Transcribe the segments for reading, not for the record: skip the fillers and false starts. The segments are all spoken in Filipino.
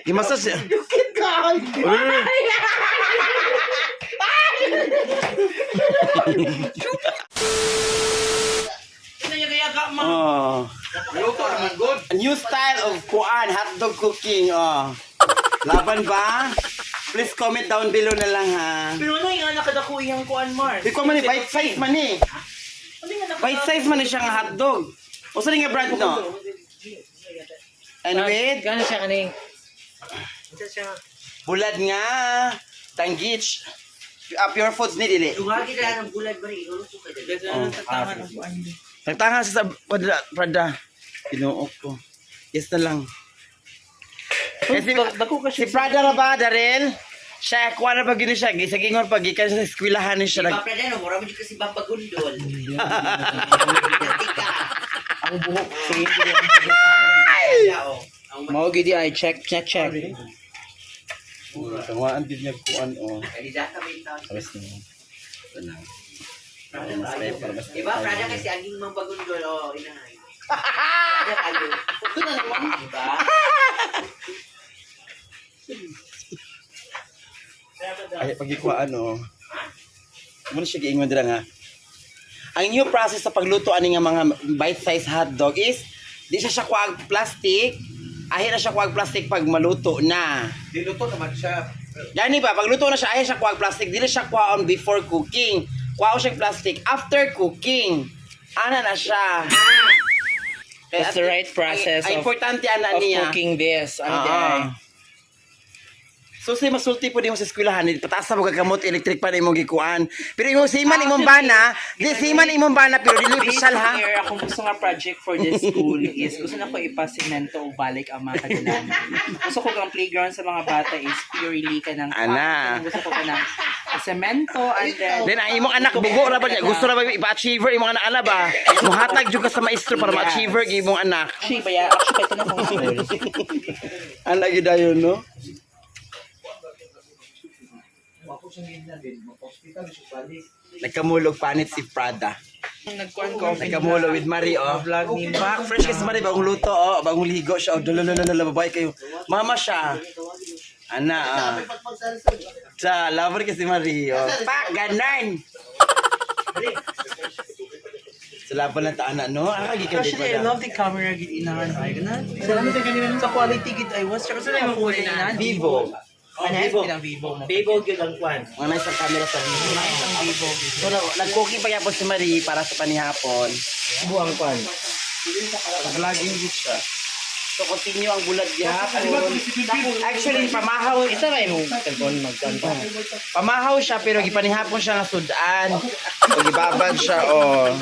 Gimasas siya. Oh. A new style of kuan hotdog cooking. Oh. Laban ba? Please comment down below na lang ha. Pero ano yung anak kada ko iyang kuan Mar? Di ko man bite size man eh. Bite size man siya nga hotdog. O sa nga brand no? And with Gano'n siya kaning? Ito siya. bulad nga tanggich. Pure foods ni dili. Luwagi na ng bulad bari, inulo ko ka dali. Gano'n tatangan ng kuan. Nagtanga sa Prada. Tinuok ko. Yes na lang. Eh, si Prada na ba, Daryl? Siya, kuha na pag yun siya. Gisagingon pag ikan sa eskwilahan siya. Iba pa na, mura mo di kasi babagundol. Ang buhok. Mao gidi ay check. Tawaan din niya kuan o. Kanidata ba yung taon? Pares niya. Ito na. Iba, Prada kasi aging mga bagundol, o, inahay. Prada kayo. Ito na naman, diba? Ay, pag ikuhaan o. Muna siya giingon dira nga. Ang new process sa pagluto ani nga mga bite-sized hotdog is di siya kuwag plastic. Ahi na siya kuwag plastic pag maluto na. Diluto naman siya. Gani ba, pag luto na siya, ahi siya kuwag plastic. Dili siya kuwaon before cooking. Kuwaon siya plastic after cooking. Ana na siya. That's the right process ay, importante ana of niya. cooking this. Ano di ay? So say masulti po din mo sa eskwelahan, pataas sa mga gamot electric pa na imong gikuan. Pero imong siman imong bana, di siman imong bana pero dili official ha. Here, akong gusto nga project for this school is gusto na ko ipasimento o balik ang mga kailangan. Gusto ko ang playground sa mga bata is purely ka ng Ana. Gusto ko ka ng semento and then Then ang imong anak bugo ra ba niya? Gusto ra ba ipa-achiever imong anak ana ba? Muhatag jud ka sa maestro para ma-achiever gyud imong anak. actually ito na kong school. Ana gyud ayon no. Nagkamulog panit si Prada. Nagkuhan ko. Nagkamulog with Marie oh. Vlog ni Back fresh kasi Marie bagong luto oh, bagong ligo siya oh. Dalalalala babae kayo. Mama siya. Ana ah. Sa lover kasi Marie oh. Pak ganan. Sa laban lang ta ana no. Gikan di Actually, I love the camera gid inahan ay ganan. Salamat sa kanila sa quality gid ay was kasi na mo inahan. Vivo. Ano yung Vivo mo? Bibo yun ang kwan. Mga nice ang camera sa Vivo. Ang Vivo. So nag-cooking pa yapon si Marie para sa panihapon. Buang kwan. Vlogging gid siya. So continue ang bulad gihapon. Actually pamahaw Isa ra imong cellphone magkanta. pamahaw siya pero gipanihapon siya nga sudan. O gibabad siya oh.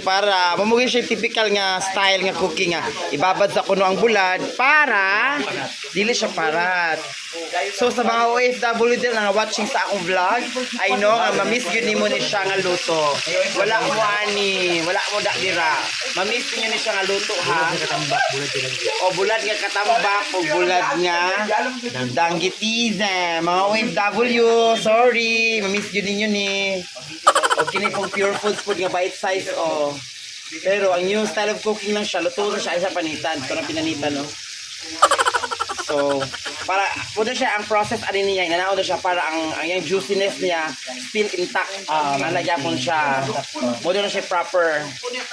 Para mamugin siya yung typical nga style nga cooking nga ibabad sa kuno ang bulad para dili siya parat. So sa mga OFW din nga watching sa akong vlog, I know nga ma-miss gyud nimo ni siya nga luto. Wala mo ani, wala mo da dira. Ma-miss niyo ni siya nga luto ha. O bulad nga katambak o bulad nga danggitize. Mga OFW, sorry, ma-miss gyud ninyo ni. O kini pong pure foods food nga bite size o. Pero ang new style of cooking lang siya, luto na siya ay sa panitan. Ito na pinanitan no. So, para pwede siya ang process ani niya, nanao siya para ang yung juiciness niya still intact. Nalagyan po siya. Pwede na siya proper.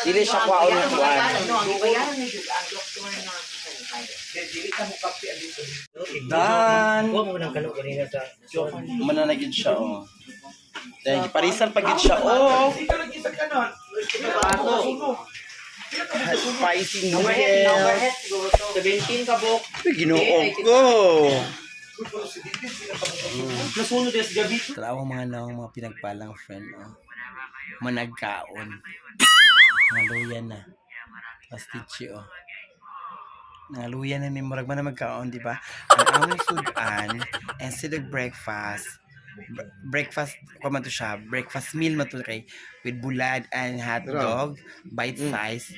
Dili siya kwaon ng kuwan. Dan. Huwag mo nang kalog kanina sa... Mananagid siya oh. Dahil parisan pagid siya oh. Spicy noodles. 17 kabok. Ginoog ko. Nasunod des gabi. Tarawang mga pinagpalang friend oh. Managkaon. Naluyan na. Pastichi oh. Naluyan na may murag man na magkaon, di ba? Ang aming sudan, instead of breakfast man to siya, breakfast meal man to kay with bulad and hotdog, bite size.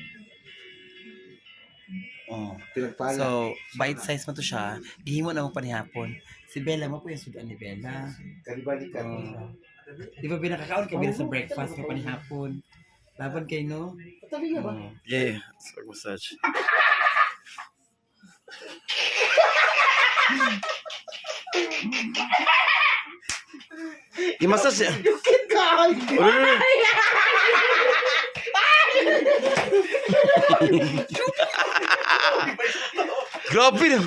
Oh. So, bite size man to siya, gihimo na mo panihapon. Si Bella mo po yung sudan ni Bella. Kalibalikan. Di ba pinakakaon ka sa breakfast mo panihapon? Laban kayo, no? Tabi na ba? Yeah, so massage. I-massage siya. Dukit ka! Grabe na.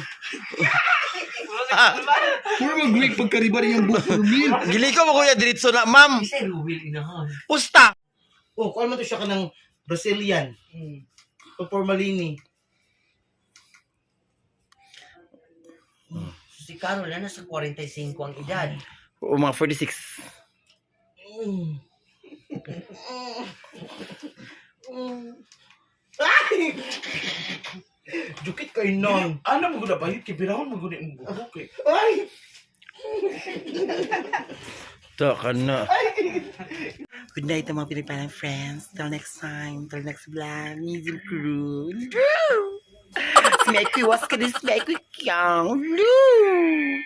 Puro mag-break pagkariba rin yung buko Rubil. Gili ko mo kuya diretso na, ma'am. Isa Rubil inahan. Pusta. Oh, kung ano to siya ka ng Brazilian. Pag formalini. Si Carol na nasa 45 ang edad. O mga 46. Ay! Jukit kayo nun. Ano mo guna bayot kay birahon mo guna imong buhok eh. Ay! To ka na. Good night mga Pilipinas friends. Till next time. Till next vlog. Museum crew. Smekwi was ka din smekwi kyang.